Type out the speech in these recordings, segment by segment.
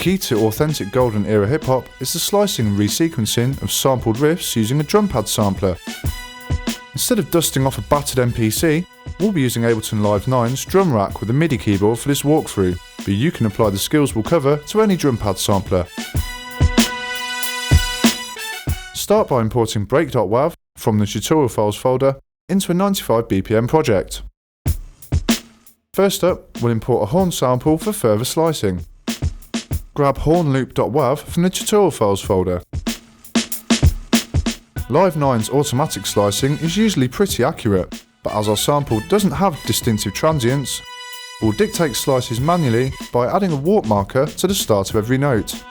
key to authentic golden era hip-hop is the slicing and resequencing of sampled riffs using a drum pad sampler. Instead of dusting off a battered MPC, we'll be using Ableton Live 9's drum rack with a MIDI keyboard for this walkthrough, but you can apply the skills we'll cover to any drum pad sampler. Start by importing break.wav from the tutorial files folder into a 95 BPM project. First up, we'll import a horn sample for further slicing. Grab hornloop.wav from the tutorial files folder. Live 9's automatic slicing is usually pretty accurate, but as our sample doesn't have distinctive transients, we'll dictate slices manually by adding a warp marker to the start of every note.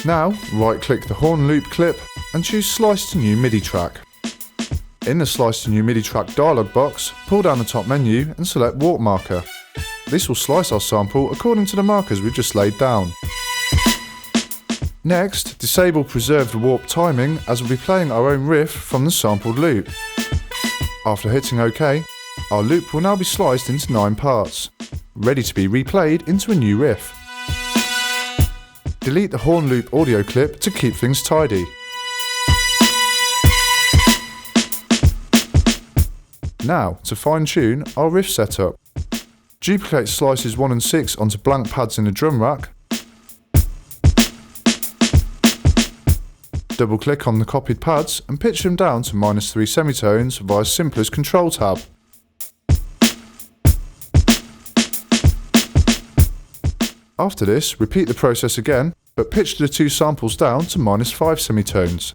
Now, right-click the horn loop clip and choose Slice to New MIDI Track. In the Slice to New MIDI Track dialog box, pull down the top menu and select Warp Marker. This will slice our sample according to the markers we've just laid down. Next, disable Preserved Warp Timing as we'll be playing our own riff from the sampled loop. After hitting OK, our loop will now be sliced into 9 parts, ready to be replayed into a new riff. Delete the horn loop audio clip to keep things tidy. Now, to fine-tune our riff setup. Duplicate slices 1 and 6 onto blank pads in the drum rack. Double-click on the copied pads and pitch them down to -3 semitones via simplest Control tab. After this, repeat the process again, but pitch the 2 samples down to -5 semitones.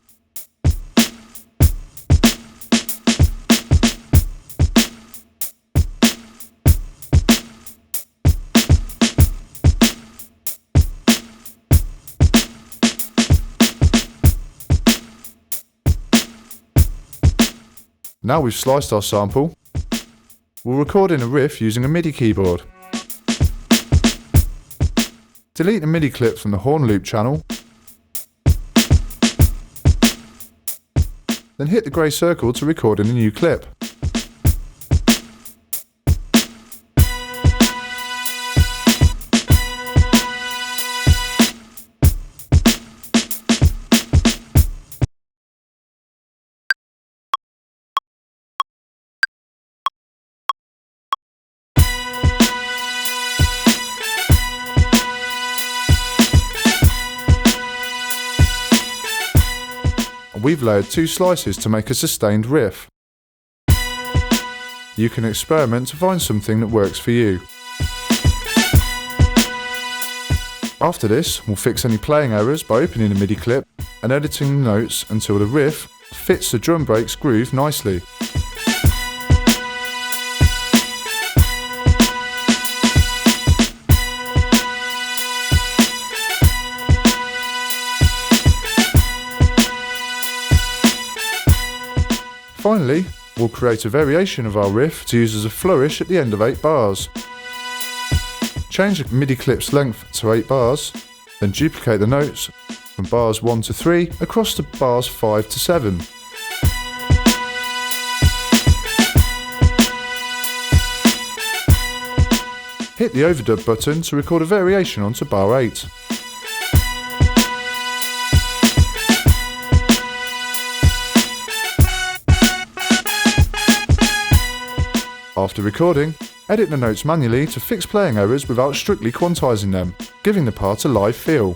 Now we've sliced our sample, we'll record in a riff using a MIDI keyboard. Delete the MIDI clip from the horn loop channel, then hit the grey circle to record in a new clip. We've layered 2 slices to make a sustained riff. You can experiment to find something that works for you. After this, we'll fix any playing errors by opening the MIDI clip and editing the notes until the riff fits the drum break's groove nicely. Finally, we'll create a variation of our riff to use as a flourish at the end of 8 bars. Change the MIDI clip's length to 8 bars, then duplicate the notes from bars 1 to 3 across to bars 5 to 7. Hit the overdub button to record a variation onto bar 8. After recording, edit the notes manually to fix playing errors without strictly quantizing them, giving the part a live feel.